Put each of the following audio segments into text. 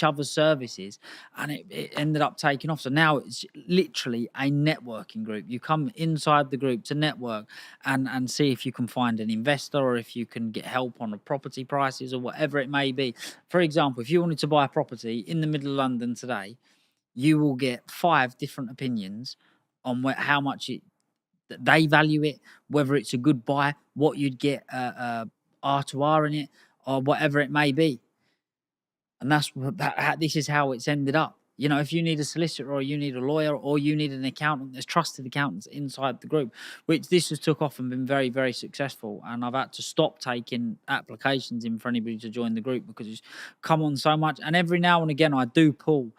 other's services, and it ended up taking off. So now it's literally a networking group. You come inside the group to network and see if you can find an investor or if you can get help on the property prices or whatever it may be. For example, if you wanted to buy a property in the middle of London today, you will get 5 different opinions on how much they value it, whether it's a good buy, what you'd get R2R in it, or whatever it may be. And this is how it's ended up. You know, if you need a solicitor or you need a lawyer or you need an accountant, there's trusted accountants inside the group, which this has took off and been very, very successful. And I've had to stop taking applications in for anybody to join the group because it's come on so much. And every now and again, I do pull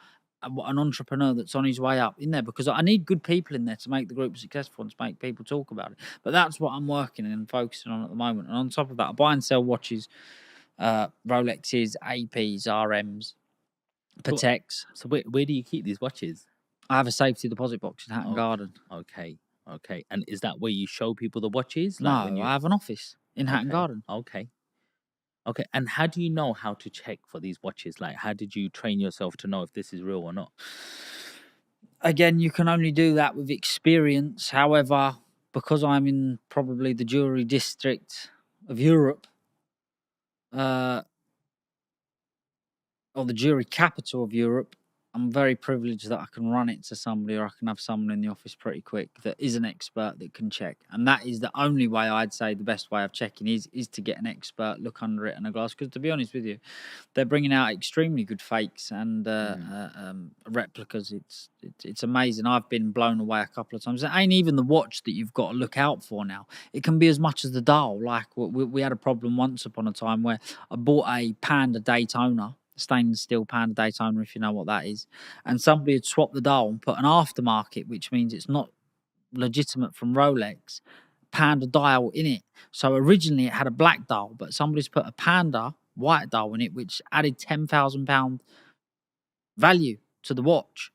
an entrepreneur that's on his way up in there because I need good people in there to make the group successful and to make people talk about it. But that's what I'm working and focusing on at the moment. And on top of that, I buy and sell watches, Rolexes, APs, RMs, Pateks. So where do you keep these watches? I have a safety deposit box in Hatton Garden. Okay. And is that where you show people the watches? No, I have an office in Hatton Garden. Okay. And how do you know how to check for these watches? Like, how did you train yourself to know if this is real or not? Again, you can only do that with experience. However, because I'm in probably the jewelry district of Europe, or the jewelry capital of Europe, I'm very privileged that I can run it to somebody, or I can have someone in the office pretty quick that is an expert that can check. And that is the only way I'd say the best way of checking is to get an expert, look under it and a glass. Because to be honest with you, they're bringing out extremely good fakes and replicas. It's amazing. I've been blown away a couple of times. It ain't even the watch that you've got to look out for now. It can be as much as the dial. Like we had a problem once upon a time where I bought a Panda Daytona, stainless steel Panda Daytona, if you know what that is, and somebody had swapped the dial and put an aftermarket, which means it's not legitimate from Rolex, Panda dial in it. So originally it had a black dial, but somebody's put a Panda white dial in it, which added £10,000 value to the watch.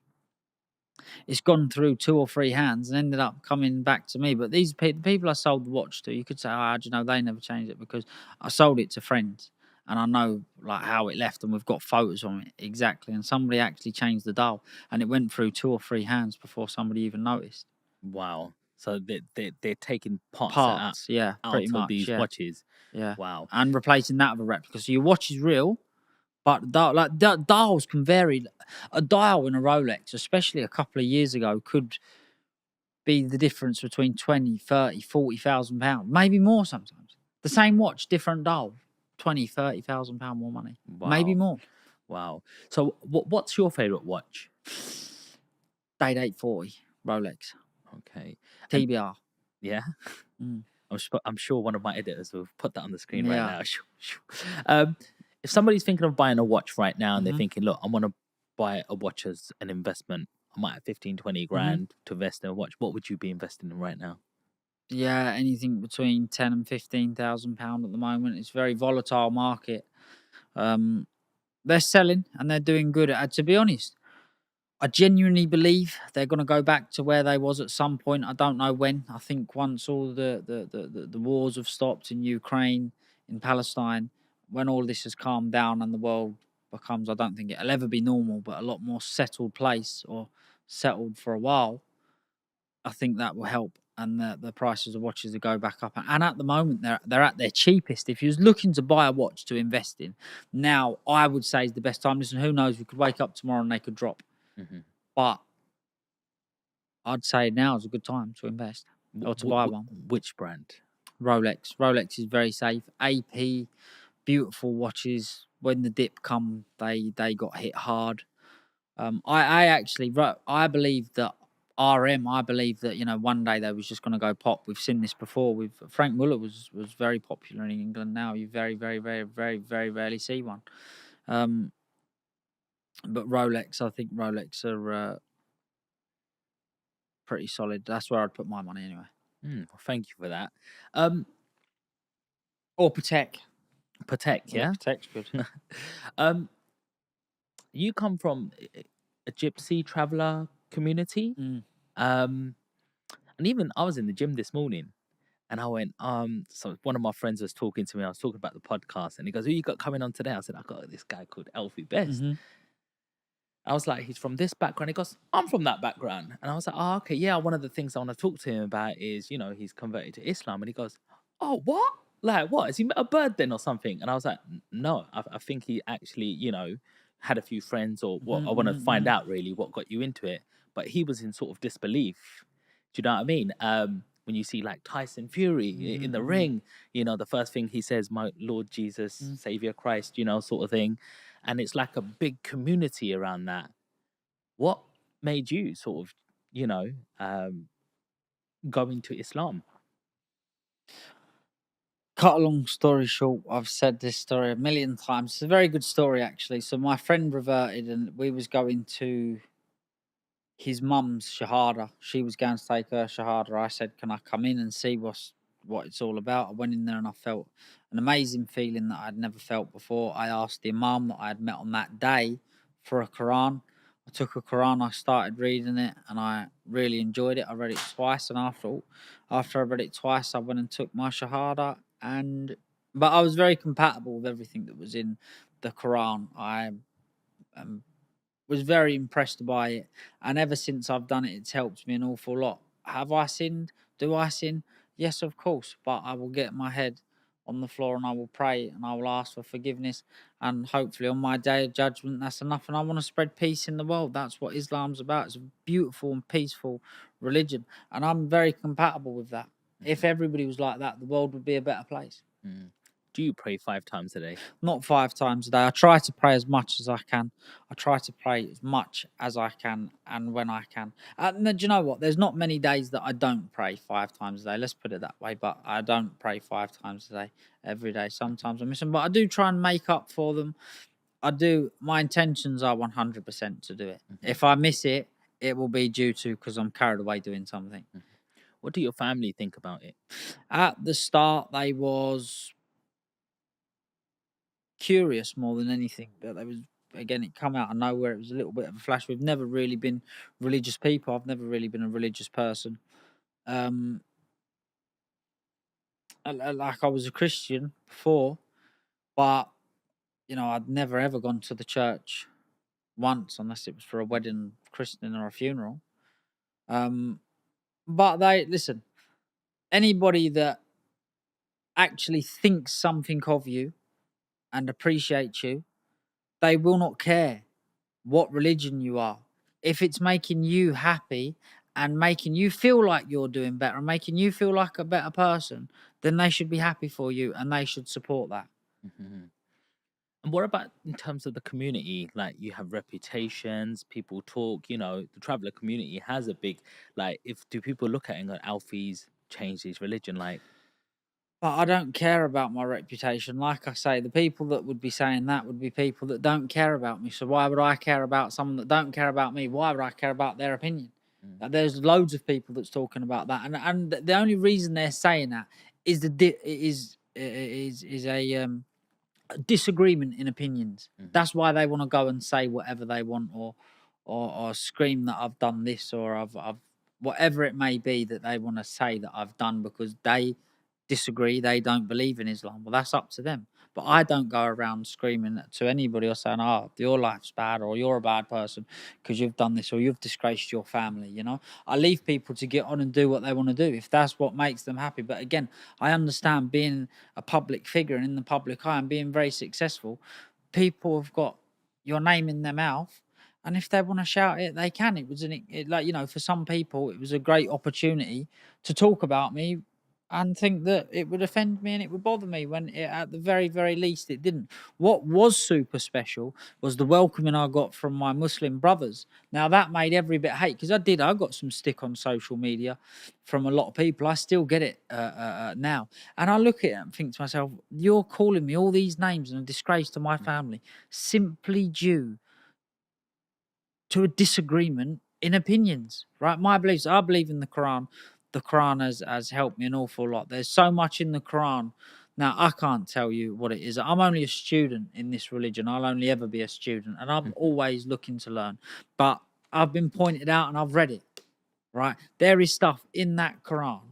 It's gone through 2 or 3 hands and ended up coming back to me. But the people I sold the watch to, you could say, oh, you know, they never changed it because I sold it to friends. And I know like how it left, and we've got photos on it exactly. And somebody actually changed the dial, and it went through 2 or 3 hands before somebody even noticed. Wow! So they're taking parts out pretty much, of these watches. Yeah. Wow! And replacing that with a replica. So your watch is real, but dials can vary. A dial in a Rolex, especially a couple of years ago, could be the difference between 20, 30, 40,000 pounds, maybe more sometimes. The same watch, different dial. 20, 30,000 pound more money, maybe more. Wow! So, what's your favorite watch? Date 840 Rolex. Okay. TBR. Yeah. I'm sure one of my editors will put that on the screen right now. If somebody's thinking of buying a watch right now and they're thinking, look, I want to buy a watch as an investment, I might have 15, 20 grand to invest in a watch. What would you be investing in right now? Yeah, anything between 10 and 15,000 pound at the moment. It's a very volatile market. They're selling and they're doing good. To be honest, I genuinely believe they're going to go back to where they was at some point. I don't know when. I think once all the wars have stopped in Ukraine, in Palestine, when all this has calmed down and the world becomes, I don't think it'll ever be normal, but a lot more settled place or settled for a while, I think that will help. And the prices of watches will go back up. And at the moment, they're at their cheapest. If you're looking to buy a watch to invest in, now I would say is the best time. Listen, who knows? We could wake up tomorrow and they could drop. But I'd say now is a good time to invest or to buy one. Which brand? Rolex. Rolex is very safe. AP, beautiful watches. When the dip come, they got hit hard. I believe that I believe that, you know, one day they was just going to go pop. We've seen this before. With Frank Muller was very popular in England. Now you very, very, very, very, very rarely see one. But Rolex, I think Rolex are pretty solid. That's where I'd put my money anyway. Well, thank you for that. Or Patek. Patek, yeah? Patek's good. You come from a gypsy traveller community. And even I was in the gym this morning and I went, so one of my friends was talking to me. I was talking about the podcast and he goes, who you got coming on today? I said, I got this guy called Alfie Best. I was like, he's from this background. He goes, I'm from that background. And I was like, oh, okay, yeah. One of the things I want to talk to him about is, he's converted to Islam. And he goes, oh, what? Like, what? Has he met a bird then or something? And I was like, no, I think he actually, had a few friends or what. I want to find out really what got you into it. But he was in sort of disbelief. Do you know what I mean? When you see like Tyson Fury in the ring, the first thing he says, my Lord Jesus, Savior Christ, sort of thing. And it's like a big community around that. What made you sort of, go into Islam? Cut a long story short, I've said this story a million times. It's a very good story, actually. So my friend reverted, and we was going to his mum's shahada. She was going to take her shahada. I said, can I come in and see what it's all about? I went in there and I felt an amazing feeling that I'd never felt before. I asked the imam that I had met on that day for a Quran. I took a Quran, I started reading it, and I really enjoyed it. I read it twice, and after I read it twice, I went and took my shahada. But I was very compatible with everything that was in the Quran. I was very impressed by it, and ever since I've done it, it's helped me an awful lot. Have I sinned? Do I sin? Yes, of course, but I will get my head on the floor and I will pray and I will ask for forgiveness, and hopefully on my day of judgment, that's enough. And I want to spread peace in the world. That's what Islam's about. It's a beautiful and peaceful religion, and I'm very compatible with that. If everybody was like that, the world would be a better place. Do you pray 5 times a day? Not 5 times a day. I try to pray as much as I can. I try to pray as much as I can and when I can. And do you know what? There's not many days that I don't pray 5 times a day. Let's put it that way. But I don't pray 5 times a day every day. Sometimes I miss them, but I do try and make up for them. I do. My intentions are 100% to do it. If I miss it, it will be due to because I'm carried away doing something. What do your family think about it? At the start, they was curious more than anything, but there was, again, it come out of nowhere. It was a little bit of a flash. We've never really been religious people. I've never really been a religious person. Like I was a Christian before, but I'd never ever gone to the church once unless it was for a wedding, christening, or a funeral. But they listen. Anybody that actually thinks something of you and appreciates you, they will not care what religion you are. If it's making you happy and making you feel like you're doing better and making you feel like a better person, then they should be happy for you and they should support that. And what about in terms of the community? Like, you have reputations, people talk, the traveler community has a big, like, do people look at it and go, Alfie's changed his religion? Like, but I don't care about my reputation. Like I say, the people that would be saying that would be people that don't care about me. So why would I care about someone that don't care about me? Why would I care about their opinion? There's loads of people that's talking about that, and the only reason they're saying that is a disagreement in opinions. That's why they want to go and say whatever they want, or scream that I've done this, or I've whatever it may be that they want to say that I've done because they disagree, they don't believe in Islam. Well, that's up to them. But I don't go around screaming to anybody or saying, oh, your life's bad or you're a bad person because you've done this or you've disgraced your family, I leave people to get on and do what they want to do if that's what makes them happy. But again, I understand being a public figure and in the public eye and being very successful, people have got your name in their mouth. And if they want to shout it, they can. It was for some people, it was a great opportunity to talk about me and think that it would offend me and it would bother me when at the very, very least it didn't. What was super special was the welcoming I got from my Muslim brothers. Now, that made every bit hate because I got some stick on social media from a lot of people. I still get it now. And I look at it and think to myself, you're calling me all these names and a disgrace to my family simply due to a disagreement in opinions, right? My beliefs, I believe in the Quran. The Quran has helped me an awful lot. There's so much in the Quran. Now, I can't tell you what it is. I'm only a student in this religion. I'll only ever be a student, and I'm always looking to learn. But I've been pointed out and I've read it, right? There is stuff in that Quran,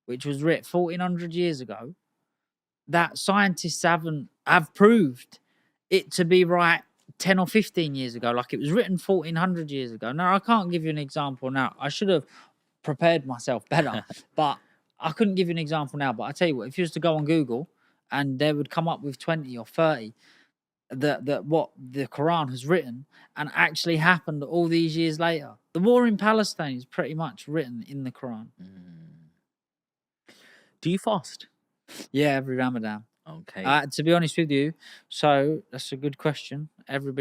which was written 1400 years ago, that scientists have proved it to be right 10 or 15 years ago, like it was written 1400 years ago. Now, I can't give you an example now. I should have prepared myself better, but I couldn't give you an example now. But I tell you what, if you was to go on Google and they would come up with 20 or 30 that what the Quran has written and actually happened all these years later. The war in Palestine is pretty much written in the Quran. Do you fast? Yeah, every Ramadan. Okay. To be honest with you, so that's a good question. Everybody